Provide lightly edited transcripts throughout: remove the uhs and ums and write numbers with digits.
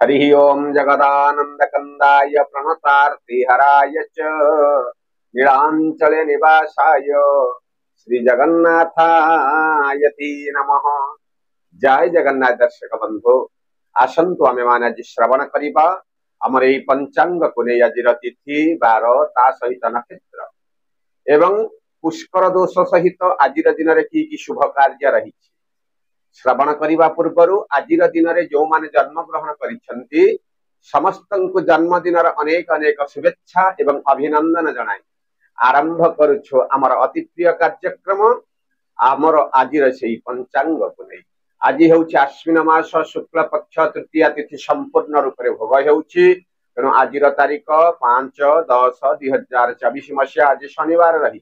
हरि ओम जगदानंदकंदाय प्रणतार्तिहराय च नीलांचले निवासाय श्री जगन्नाथायति नमः। जय जगन्नाथ दर्शक बंधु आसतु आमे माने आज श्रवण करिबा हमर एई पंचांग को नै आज तिथि बार ता सहित नक्षत्र एवं पुष्कर दोष सहित आज दिन रे की शुभ कार्य रही श्रवण करने पूर्वर आज दिन में जो माने जन्म ग्रहण करिसेंती समस्तंकु जन्मदिन अनेक अनेक शुभेच्छा एवं अभिनंदन जनाई आरंभ करुछु आमर अति प्रिय कार्यक्रम आमर आज से पंचांग को नहीं। आज हेउछि आश्विन मास शुक्ल पक्ष तृतीया तिथि संपूर्ण रूप से भोग हेउछि तेणु आज तारीख 5-10-2024 मसीहा आज शनिवार रही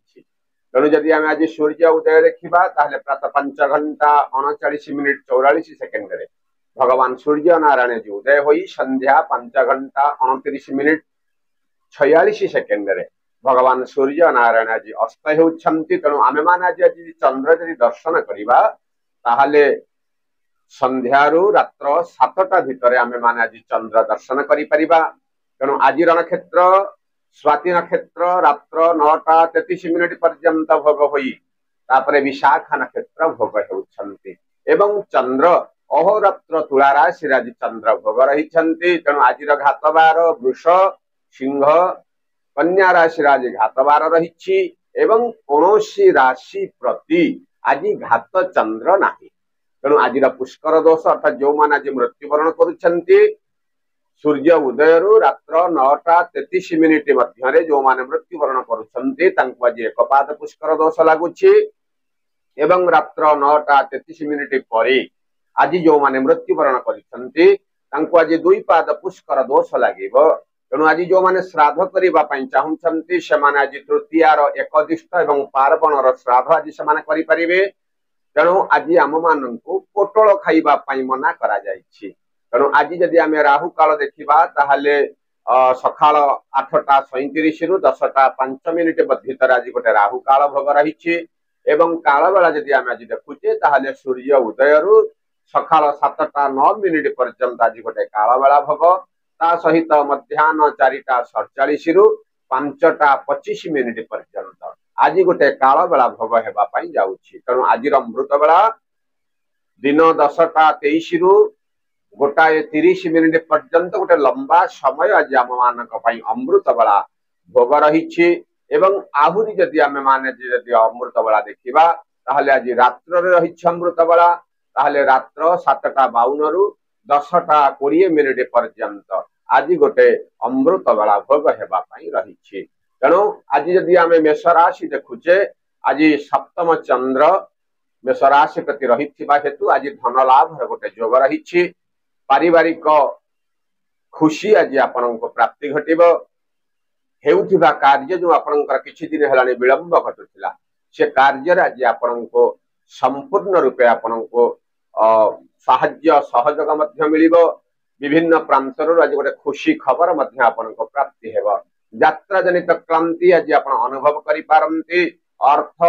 तेणु जदि आम आज सूर्य उदय देखा ताहले प्रातः 5 घंटा 39 मिनिट 44 सेकेंड भगवान सूर्य नारायण जी उदय होई संध्या 5 घंटा 29 मिनिट 46 सेकेंड भगवान सूर्य नारायण आज अस्त होउछंती तेणु आमे माने आज चंद्र जदि दर्शन करिबा ताहले संध्यारू रात्र 7टा भितर आमे माने आज चंद्र दर्शन करि परिबा तेणु आज नक्षत्र स्वाति नक्षत्र रात्र 9:33 पर्यंत भोग होई तापरे विशाखा नक्षत्र भोग होउछंती एवं चंद्र अहोरात्र तुला राशि आज चंद्र भोग रही तेणु आज घातबार वृष सिंह कन्या राशि आज घातबार रही एवं कौनसी राशि प्रति आज घात चंद्र नाही तेणु आज पुष्कर दोष अर्थात जो मान आज मृत्युवरण करुछंती सूर्य उदय रात्र 9:33 मध्य जो माने मृत्युवरण करुछंती तांको आज एक पाद पुष्कर दोष लागुछि एवं रात्र 9:33 परे आज जो माने मृत्युवरण करिछंती तांको आज दुई पाद पुष्कर दोष लागिबो तेणु आज जो माने श्राद्ध करिबा पई चाहुछंती से माने आज तृतीयार एकदिष्ट एवं पार्वणर श्राद्ध आज से माने करि परिबे तेणु आज आम माननकु पोटल खाइबा पई मना करा जायछि तेणु आज जदि आमे राहु काल देखिबा ताहले सकाळ 8:37 रु 10:05 भीतर आज गोटे राहु काल भोग रही एवं काल बेला जदि आमे आज देखुचे ताहले सूर्य उदय रु सकाळ 7:09 पर्यंत आज गोटे काल बेला भोग ता सहित मध्याह्न 4:47 रु 5:25 पर्यंत आज गोटे काल बेला भोग हेबा पई जाउछि तेणु आज अमृत बेला दिन 10:23 रु 1:30 पर्यंत गोटे लंबा समय आज आम मानक पई अमृत बेला भोग रही एवं आहुरी जदि आमे माने जदि अमृत बेला देखिबा ताहले आज रात्र रे रही अमृत बेला ताहले रात्र 7:52 रु 10:20 पर्यंत आज गोटे अमृत बेला भोग हेबा पई रही तेणु आज जदि आमे मेष राशि देखुचे आज सप्तम चंद्र मेष राशि प्रति रही हेतु आज धन लाभ गोटे जोग रही पारिवारिक खुशी आज आपण प्राप्ति घटिबो हेउथिबा कार्य जो आपणकर किछि दिन हेलानी विलंब घटुथिला से कार्य आज आपण संपूर्ण रूपे आपण साहाय्य सहयोग मध्य मिलिबो विभिन्न प्रांतर आज गोटे खुशी खबर मध्य आपण प्राप्ति हेबो यात्रा जनित क्रांति आज आपण अनुभव करि पारंती अर्थ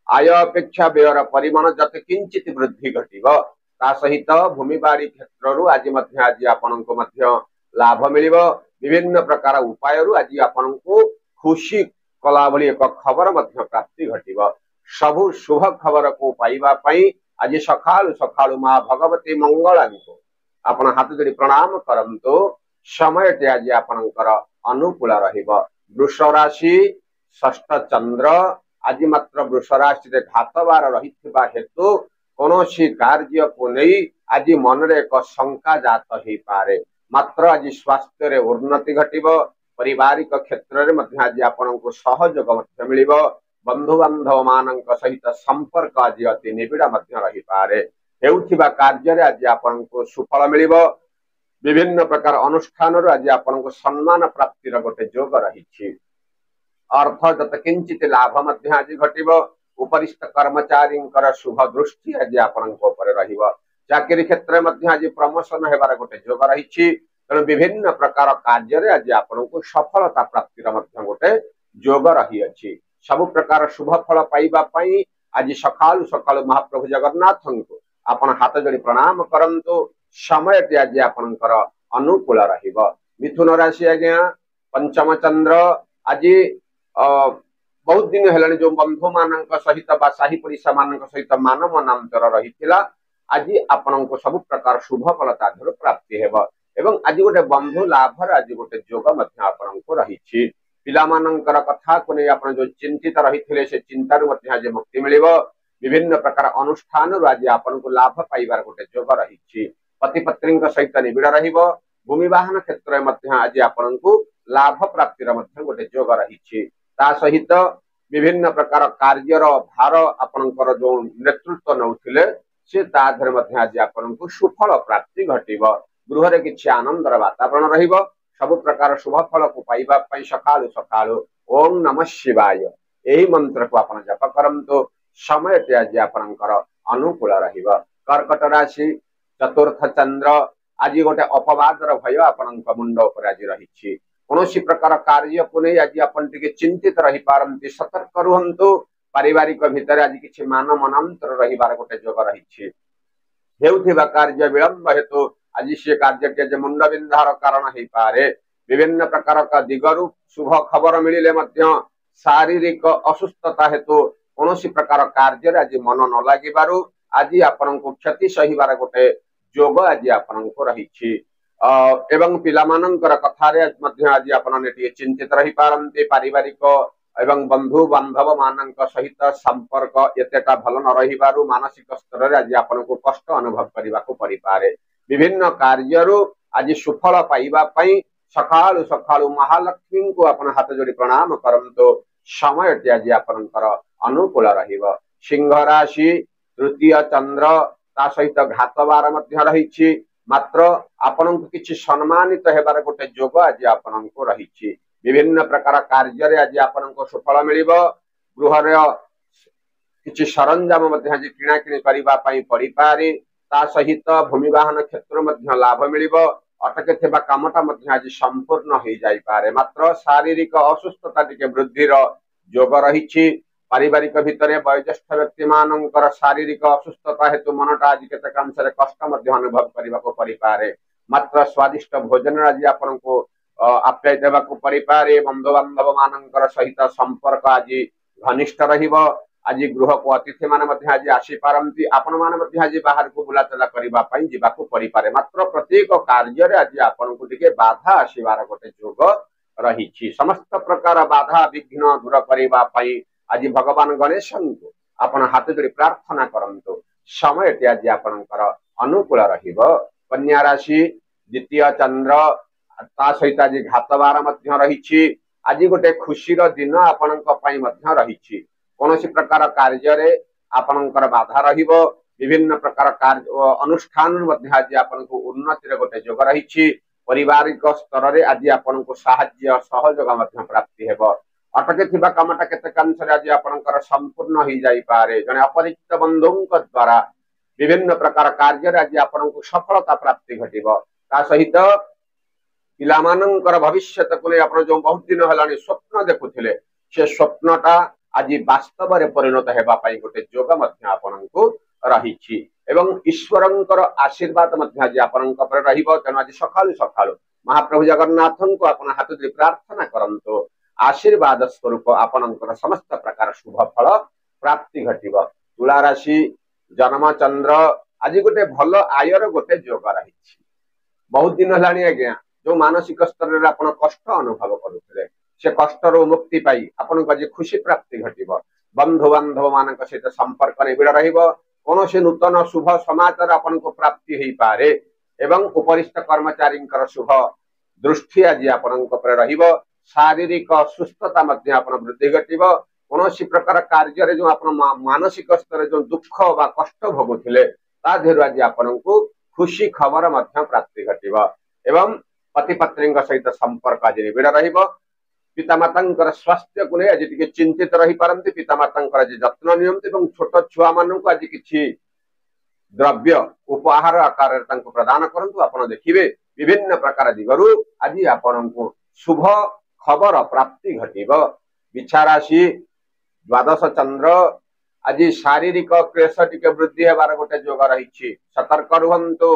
आय अपेक्षा व्ययर परिमाण जत किंचित वृद्धि घटिबो ता सहित भूमि बाड़ी क्षेत्र आज आपनको लाभ मिलिबो विभिन्न प्रकार उपाय आज आपनको खुशी कला भली एक खबर प्राप्ति घटिबो सबु शुभ खबर को पाइबा पई आज सकाळु सकाळु मां भगवती मंगला को आपण हाथ जोड़ी प्रणाम करंतो समय आज आपनकर अनुकूल रहिबो वृष राशि षष्ठ चंद्र आज मात्र वृष राशि रे घातबार रहितबा हेतु कौनसी कार्य को नहीं आज मन रे एक शंका जात ही पारे मात्र आज स्वास्थ्य रे उन्नति घटिबो पारिवारिक क्षेत्र रे मध्य आज आपनको सहयोग मध्य मिलिबो बंधु बांधव मानक सहित संपर्क आज अति निबिड़ मध्य रही पारे हेउथिबा कार्य रे आज आपनको सुफल मिलिबो विभिन्न प्रकार अनुष्ठान रो आज आपनको सम्मान प्राप्ति रो गोटे जोग रही अर्थ जत किंचित लाभ मध्य आज घटिबो उपरिष्ठ कर्मचारी शुभ दृष्टि आज आपनको ऊपर रहिबो चाकरी क्षेत्र में आज प्रमोशन हेबार गोटे जोग रही तेणु विभिन्न प्रकार कार्य रे आज आपनको सफलता प्राप्ति गोटे जोग रही अछि सबु प्रकार शुभ फल पाइबा पई आज सकाळु सकाळु महाप्रभु जगन्नाथ को आपण हाथ जोड़ी प्रणाम करंतु समय आज आपनकर अनुकूल रहिबो। मिथुन राशि आज्ञा पंचम चंद्र आज बहुत दिन हेलानी जो बंधु मान सहित साही पड़िशा मान सहित मान मनांतर रही आज आपण सब प्रकार शुभ फल ताधर प्राप्ति हेब एवं आज गोटे बंधु लाभर आज गोटे जोग आपण रही पिलामानंकर कथा को नहीं आप जो चिंतित रही से चिंतार आज मुक्ति मिल विभिन्न प्रकार अनुष्ठान आज आपन को लाभ पाइबार गोटे जोग रही पति पत्नी सहित निबिड़ रहिबो भूमि वाहन क्षेत्र में आज आपन को लाभ प्राप्तिर गोटे जोग रही सहित विभिन्न प्रकार कार्यर भार आपणकर जो नेतृत्व नौथिले से ताधर आज आपन को सुफल प्राप्ति घटिब गृह किसी आनंदर वातावरण रहिबो सब प्रकार शुभ फल को पाइबा पई सकाळु सकाळु ओम नमः शिवाय यही मंत्र को आपण जप करंतु समय आज आपणकर अनुकूल रहिबो। कर्कट राशि चतुर्थ चंद्र आज गोटे अपवादर भय आपणक मुंड उपर आज रही कौन प्रकार कार्य को नहीं आज आप चिंतित रही पारती सतर्क रुहतु पारिवारिक भितर आज किसी मान मनांतर रही गोटे जोग रही कार्य विलंब हेतु आज सी कार्य मुंड बिंधार कारण हो पारे विभिन्न प्रकार दिगरु शुभ खबर मिले शारीरिक असुस्थता हेतु कौन प्रकार कार्य आज मन न लगे आज आपण को क्षति सहीबार गोटे जोग आज आपण को रही एवं पिलामानंकर कथारे आज आपण चिंतित रही पारंती पारिवारिक एवं बंधु बांधव मान सहित संपर्क एतेटा भल न रही मानसिक स्तर आज आपण को कष्ट अनुभव करने को पड़ पारे विभिन्न कार्य आज सुफल पाइबापी सकाळु सकाळु महालक्ष्मी को अपन हाथ जोड़ी प्रणाम करंतु समय आज आपणकर अनुकूल रहिबो। सिंह राशि तृतीय चंद्र ता सहित घातबार रही मात्र आपण को किसी सम्मानित हेबार गोटे जोग आज आपण को रही विभिन्न प्रकार कार्य आज आपण को सुफल मिल गृह किसी सरंजाम आज किणा किणी करने पड़ पारे ता सहित भूमि वाहन क्षेत्र लाभ मिल अटके थिबा कामटा आज संपूर्ण हो जाई पारे मात्र शारीरिक असुस्थता टिके वृद्धिर जोग रही पारिवारिक भितर वयोज्येष्ठ व्यक्ति मानकर शारीरिक असुस्थता हेतु मनटा आज केतकांशरे कष्ट अनुभव करने को पड़ पारे मात्र स्वादिष्ट भोजन आज आपण को आप्याय देवा को पड़ पारे बंधु बांधव मानकर सहित संपर्क आज घनिष्ठ रहिबो आज गृह को अतिथि मान आज आसी पारंती आपण मान आज बाहर को बुलाचला करने जावाक पड़ पारे मात्र प्रत्येक कार्य आज आपण को टिके बाधा आसबार गोटे जोग रही समस्त प्रकार बाधा विघ्न दूर करने आज भगवान गणेश को आपण हाथ जोड़ी प्रार्थना करंतु समय आज आपणकर अनुकूल रहिबो। कन्या राशि द्वितीय चंद्र ता सहित आज घातबार रही आज गोटे खुशीर दिन आपणक रही कौन प्रकार कार्य आपणकर बाधा रहिबो विभिन्न प्रकार कार्य अनुष्ठान आज आपण को उन्नतिर गोटे जोग रही पारिवारिक स्तर में आज आपण को साहाय्य सहयोग प्राप्ति हेब अटके थिबा कामटा केतकांशरे आज आपणकर संपूर्ण हो जाई पारे जने अपरिचित बंधु द्वारा विभिन्न प्रकार कार्य आज आपण को सफलता प्राप्ति घटिबो ता सहित पिलामानंकर भविष्य को नहीं आपण जो बहुत दिन हेलानी स्वप्न देखुथिले से स्वप्नटा आज वास्तव में परिणत हेबा पई गोटे जोग आपण को रही एवं ईश्वरंकर आशीर्वाद आज आपण पर रहिबो तेणु आज सकाळु सकाळु महाप्रभु जगन्नाथ को आपण हाथ जोड़ी प्रार्थना करंतु आशीर्वाद स्वरूप आपणकर समस्त प्रकार शुभ फल प्राप्ति घटिब। तुला राशि जन्म चंद्र आज गोटे भल आयर गोटे जोग रही बहुत दिन है आज्ञा जो मानसिक स्तर में आप कष्ट अनुभव करुले से कष्टर मुक्ति पाई आपन को आज खुशी प्राप्ति घटिब बंधु बांधव मान सहित संपर्क निबिड़ रहिबो कौन से नूतन शुभ समाचार आपन को प्राप्ति हो पारे एवं उपरिष्ट कर्मचारी शुभ दृष्टि आज आपन रहिबो शारीरिक सुस्थता वृद्धि घटिब कौन प्रकार कार्य जो आप मानसिक स्तर जो दुख व कष्ट भोगुले आज आपन को खुशी खबर प्राप्ति घटिब एवं पति पत्नी सहित संपर्क आज निबिड़ रहिबो पितामाता स्वास्थ्य को नहीं आज टी चिंतित रही पारती पितामाता आज जत्न नियंती छोट छुआ मान आज कि द्रव्य उपहार आकार प्रदान करंतु आपण देखिए विभिन्न प्रकार दिगरु आज आपण को शुभ खबर प्राप्ति घटिब। बिछा राशि द्वादश चंद्र आज शारीरिक क्लेश टिके वृद्धि हेबार गोटे जोग रही सतर्क रुहंतु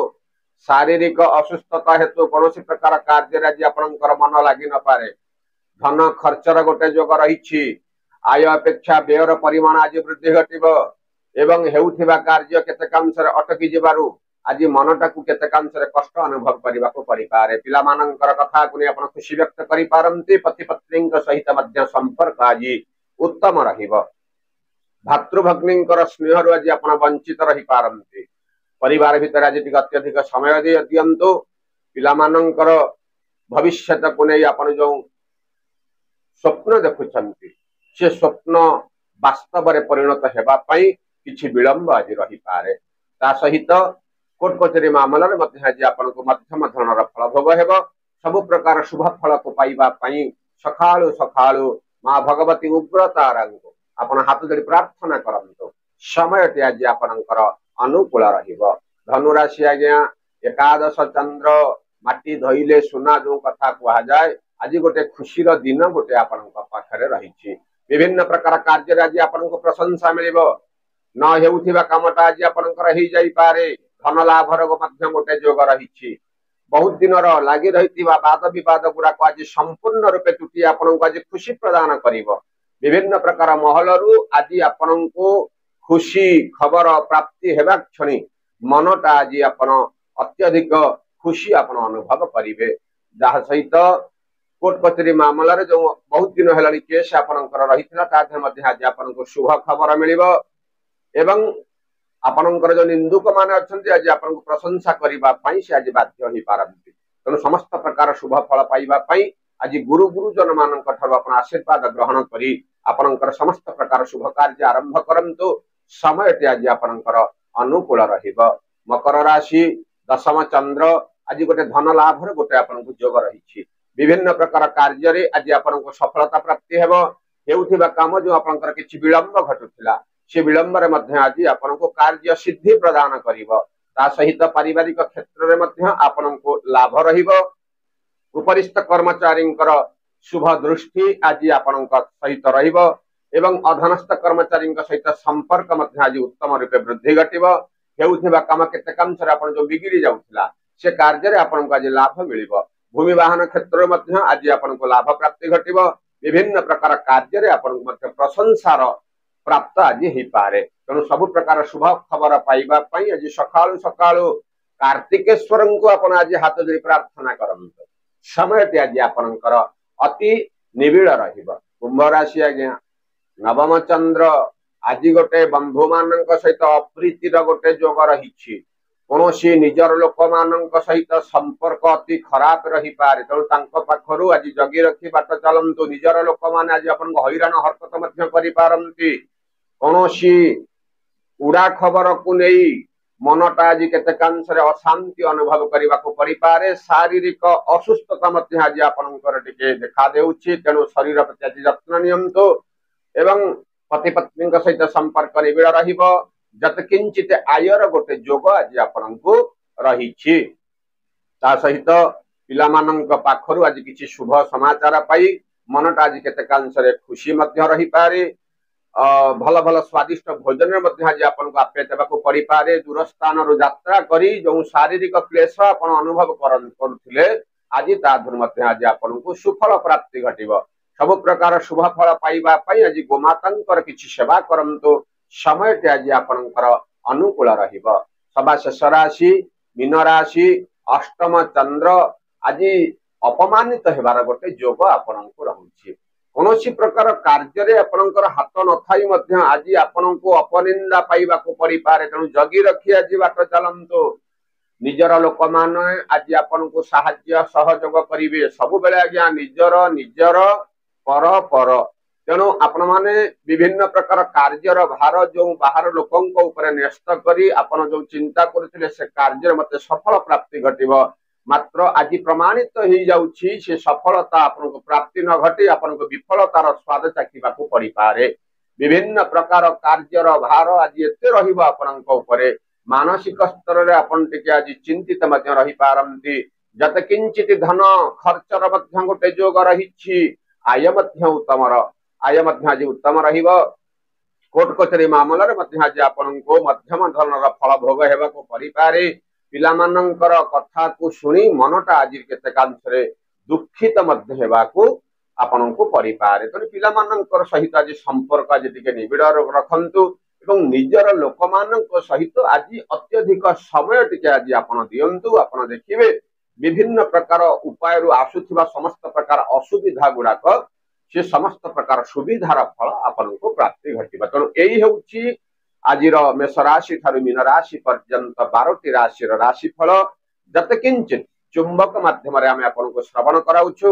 शारीरिक असुस्थता हेतु कौन प्रकार कार्य आज आपंकर मन लगी न पारे धन खर्चर गोटे जोग रही आय अपेक्षा व्ययर परिमाण आज वृद्धि घटव एवं हेउथिबा कार्य केतेकांश अटकी जिबारु आज मनटा को केतेकांश कष्ट अनुभव करने को पड़ पारे पिला मानकर कथा को नहीं आपण खुशी व्यक्त करि पारंती पति पत्नी सहित मध्य संपर्क आज उत्तम रहिबो भातृभग्नी स्नेह रु आज आपण वंचित रही पारंती परिवार भितर आज अत्यधिक समय दियंतु पिला मानकर भविष्य को नहीं आपण जो स्वप्न देखुछंती से स्वप्न वास्तव में परिणत हेबा पई किछि विलंब आज रही पारे ता सहित कोर्ट कचेरी मामला आज आपण को मध्यम धरणर फल भोग हेबो सब प्रकार शुभ फल को पाइबा पई सखाळु सखाळु मां भगवती उग्रतारांको आपण हाथ जोड़ी प्रार्थना करंतु समय आज आपणकर अनुकूल रहिबो धनुराशि आज्ञा एकादश चंद्र माटी धइले सुना जो कथा कहा जाए आज गोटे खुशीर दिन गोटे आपण पाखरे रही विभिन्न प्रकार कार्य आज आपण को प्रशंसा मिलिबो न हेउथिबा कामटा आज आपणकर ही जाई पारे धन लाभर मध्य गोटे जोग रही बहुत दिन लगी रही वाद विवाद गुड़ाक आज संपूर्ण रूपे तुटी आपन को आज खुशी प्रदान करिबो विभिन्न प्रकार महल रु आज आपन को खुशी खबर प्राप्ति हेबा क्षणी मनटा आज आपन अत्यधिक खुशी आपन अनुभव करिवे जहा सहित कोर्ट कचेरी मामला रे जो बहुत दिन हेलानी केस आपनकर रहितला ताधे मध्ये आज आपन को शुभ खबर मिलिबो एवं आपनकर जो निंदुक माने अछंती आज आपन को प्रशंसा करिबा पई से आज बाध्य होई पारंती तनो समस्त प्रकार शुभ फल पाइबा पई आज गुरु गुरुजन मानक ठार अपन आशीर्वाद ग्रहण करी आपनकर समस्त प्रकार शुभ कार्य आरंभ करंतु समय आज आपनकर अनुकूल रहिबो मकर राशि दशम चंद्र आज गोटे धन लाभर गोटे आपन को जोग रही विभिन्न प्रकार कार्य रे आज आपन को सफलता प्राप्ति हेबो हेउथिबा काम जो आपनकर किछि विलंब घटुथिला से विलंब रे मध्य आज आपन को कार्य सिद्धि प्रदान करिबो ता सहित पारिवारिक क्षेत्र रे मध्य आपन को लाभ रहिबो उपरिस्थ कर्मचारींकर शुभ दृष्टि आज आपन सहित रहिबो एवं अधनस्थ कर्मचारी सहित संपर्क मध्य आज उत्तम रूपे वृद्धि घटिबो हेउथिबा काम केते कांश रे आपन जो बिगिड़ी जाउथिला से कार्य रे आपन को आज लाभ मिलिबो भूमि वाहन क्षेत्र रे मध्य आज आपन को लाभ प्राप्ति घटिबो विभिन्न प्रकार कार्य रे आपन को मध्य प्रशंसार प्राप्त आज ही पारे तेणु सब प्रकार शुभ खबर पाइबा पई आज सकाळु सकाळु कार्तिकेश्वर को आपण आज हाथ जोड़ी प्रार्थना करंतु समय आज आपनकर अति निबिड़ रहिबो कुंभ राशि आज्ञा नवम चंद्र आज गोटे बंधु मानक सहित अप्रीतिर गोटे जोग रही कौनसी निजर लोक मान सहित संपर्क अति खराब रही पारे तेणु पाखरु आज जगी रखी बाट चलतु निजर लोक मैंने आज अपन हैरान हरकत करि पारंती कौनसी उड़ा खबर को नहीं मनटा आज केतेकांश अशांति अनुभव करने को पड़ पारे शारीरिक असुस्थता आज आपंकर टिके देखा देउछि तेणु शरीर प्रति आज जत्न नियंतु एवं पति पत्नी सहित संपर्क निबिड़ रहिबो जत किंचित आयर गोटे जोग आज आपन को रही ता सहित पिला मानक पाखरु आज किछि शुभ समाचार पाई मनटा आज केतेकांश खुशी मध्य रही पारे भल भल स्वादिष्ट भोजन आज आपन को आप्याय देबाको पड़ी पारे दूर स्थान रु यात्रा करी जो शारीरिक क्लेश आपन अनुभव करुथिले आज ताधुर मध्य आज आपन को सुफल प्राप्ति घटिबो सब प्रकार शुभ फल पाइबा पई आज गोमातांकर किछि सेवा करंतु समय आज आपनकर अनुकूल रहिबो सभा शेष राशि मीन राशि अष्टम चंद्र आज अपमानित हेबार गोटे जोग आपनको रहुछि कौनसी प्रकार कार्य रे आपनकर हाथ न थाई मध्य आज आपनको अपनिंदा पाइबा को पड़ी पारे तेणु जगी रखी आज बाट चलंतु निजर लोक मान आज आपनको साहाय्य सहयोग करिवे सब बेले आज्ञा निजर निजर पर पर तेणु आपण माने विभिन्न प्रकार कार्यर भार जो बाहर लोकों ऊपर न्यस्त करी आपण जो चिंता करथिले से कार्य मते सफल प्राप्ति घटिबो मात्र आज प्रमाणित हो जाउछि से सफलता आपन को प्राप्ति न घटी आपन को विफलतार स्वाद चाखिबा को पड़ी पारे विभिन्न प्रकार कार्यर भार आज एते रहिबो आपन को ऊपर मानसिक स्तर रे आपन टिके आज चिंतित मध्य रही पारंती जत किंचित धन खर्चर मध्य गोटे जोग रहिछि आय मध्य उत्तम आय मध्य आज उत्तम रहिबो कोर्ट कचेरी मामला रे मध्य आज आपन को मध्यम धरणर फल भोग हेबा को पड़ी पारे ପିଲାମାନଙ୍କର କଥାକୁ ଶୁଣି ମନଟା ଆଜି କେତେକାଂଶରେ ଦୁଃଖିତ ମଧ୍ୟ ହେବାକୁ ଆପଣଙ୍କୁ ପଡିପାରେ। ତେଣୁ ପିଲାମାନଙ୍କର ସହିତ ଆଜି ସମ୍ପର୍କ ଆଜି ଟିକେ ନିବିଡ଼ ରଖନ୍ତୁ ଏବଂ ନିଜର ଲୋକମାନଙ୍କ ସହିତ ଆଜି ଅତ୍ୟଧିକ ସମୟ ଟିକେ ଆଜି ଆପଣ ଦିଅନ୍ତୁ। ଆପଣ ଦେଖିବେ ବିଭିନ୍ନ ପ୍ରକାର ଉପାୟରୁ ଆସୁଥିବା ସମସ୍ତ ପ୍ରକାର ଅସୁବିଧା ଗୁଡାକ ସେ ସମସ୍ତ ପ୍ରକାର ସୁବିଧାର ଫଳ ଆପଣଙ୍କୁ ପ୍ରାପ୍ତି ଘଟିବ। ତେଣୁ ଏଇ ହେଉଛି ଆଜିର ମେଷ ରାଶି ଠାରୁ ମୀନ ରାଶି ପର୍ଯ୍ୟନ୍ତ 12ଟି ରାଶିର ରାଶିଫଳ ଯତେ କିଞ୍ଚିତ ଚୁମ୍ବକ ମାଧ୍ୟମରେ ଆମେ ଆପଣଙ୍କୁ ଶ୍ରବଣ କରାଉଛୁ।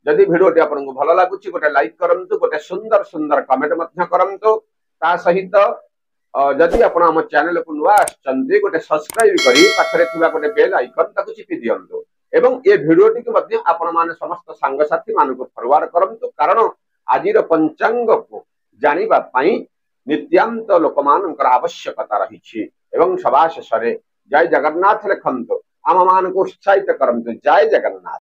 ଯଦି ଭିଡିଓଟି ଆପଣଙ୍କୁ ଭଲ ଲାଗୁଛି ଗୋଟେ ଲାଇକ୍ କରନ୍ତୁ, ଗୋଟେ ସୁନ୍ଦର ସୁନ୍ଦର କମେଣ୍ଟ ମଧ୍ୟ କରନ୍ତୁ। ତା ସହିତ ଯଦି ଆପଣ ଆମ ଚ୍ୟାନେଲକୁ ନୂଆ ଆସିଛନ୍ତି ଗୋଟେ ସବସ୍କ୍ରାଇବ କରି ପାଖରେ ଥିବା ଗୋଟେ ବେଲ ଆଇକନ ତାକୁ ଚିପି ଦିଅନ୍ତୁ ଏବଂ ଏ ଭିଡିଓଟିକୁ ମଧ୍ୟ ଆପଣମାନେ ସମସ୍ତ ସାଙ୍ଗସାଥୀ ମାନଙ୍କୁ ଫରୱାର୍ଡ କରନ୍ତୁ, କାରଣ ଆଜିର ପଞ୍ଚାଙ୍ଗକୁ ଜାଣିବା ପାଇଁ ନିତ୍ୟାନ୍ତ ଲୋକମାନଙ୍କର ଆବଶ୍ୟକତା ରହିଛି। ଏବଂ ସଭା ଶେଷରେ ଜୟ ଜଗନ୍ନାଥ ଲେଖନ୍ତୁ, ଆମମାନଙ୍କୁ ଉତ୍ସାହିତ କରନ୍ତୁ। ଜୟ ଜଗନ୍ନାଥ।